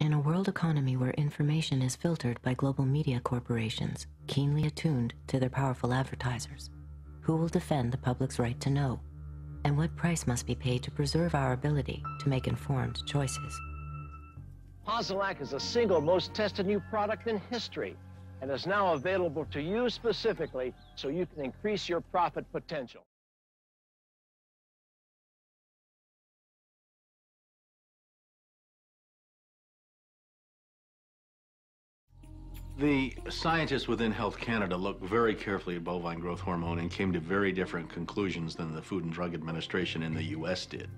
In a world economy where information is filtered by global media corporations, keenly attuned to their powerful advertisers, who will defend the public's right to know? And what price must be paid to preserve our ability to make informed choices? Posilac is the single most tested new product in history and is now available to you specifically so you can increase your profit potential. The scientists within Health Canada looked very carefully at bovine growth hormone and came to very different conclusions than the Food and Drug Administration in the US did.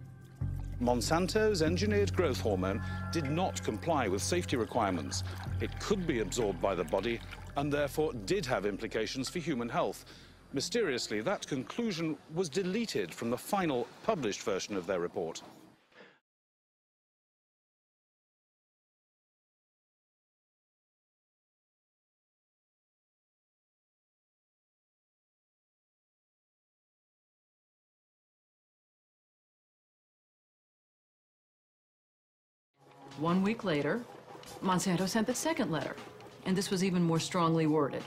Monsanto's engineered growth hormone did not comply with safety requirements. It could be absorbed by the body and therefore did have implications for human health. Mysteriously, that conclusion was deleted from the final published version of their report. One week later, Monsanto sent the second letter, and this was even more strongly worded.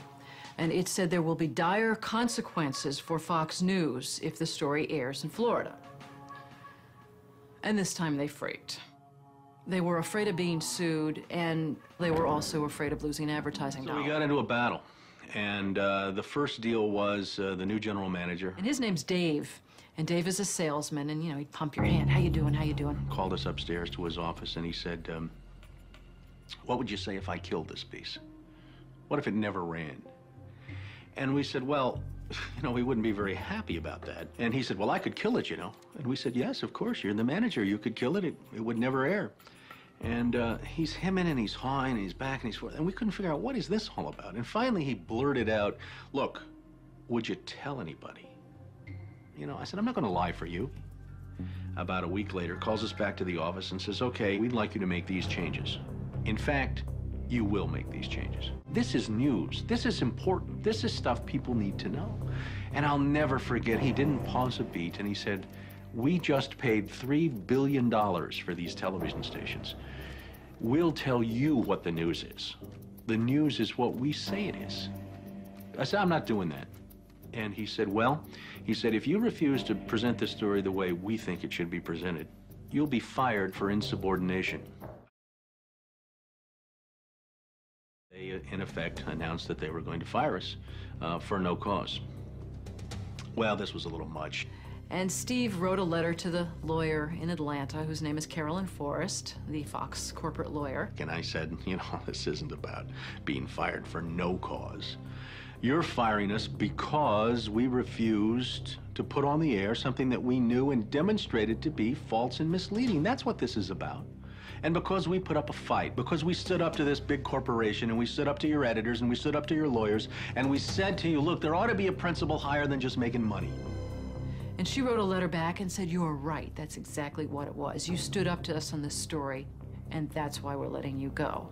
And it said there will be dire consequences for Fox News if the story airs in Florida. And this time they freaked. They were afraid of being sued, and they were also afraid of losing advertising dollars. So we got into a battle, and the first deal was the new general manager. And his name's Dave. And Dave is a salesman, and, you know, he'd pump your hand. How you doing? How you doing? Called us upstairs to his office, and he said, what would you say if I killed this piece? What if it never ran? And we said, well, you know, we wouldn't be very happy about that. And he said, well, I could kill it, you know. And we said, yes, of course, you're the manager. You could kill it. It would never air. And he's hemming and he's hawing and he's back and he's forth. And we couldn't figure out, what is this all about? And finally he blurted out, look, would you tell anybody? You know, I said, I'm not going to lie for you. About a week later, calls us back to the office and says, okay, we'd like you to make these changes. In fact, you will make these changes. This is news. This is important. This is stuff people need to know. And I'll never forget, he didn't pause a beat, and he said, we just paid $3 billion for these television stations. We'll tell you what the news is. The news is what we say it is. I said, I'm not doing that. And he said, well, he said, if you refuse to present this story the way we think it should be presented, you'll be fired for insubordination. They, in effect, announced that they were going to fire us for no cause. Well, this was a little much. And Steve wrote a letter to the lawyer in Atlanta, whose name is Carolyn Forrest, the Fox corporate lawyer. And I said, you know, this isn't about being fired for no cause. You're firing us because we refused to put on the air something that we knew and demonstrated to be false and misleading. That's what this is about. And because we put up a fight, because we stood up to this big corporation, and we stood up to your editors, and we stood up to your lawyers, and we said to you, look, there ought to be a principle higher than just making money. And she wrote a letter back and said, you're right. That's exactly what it was. You stood up to us on this story, and that's why we're letting you go.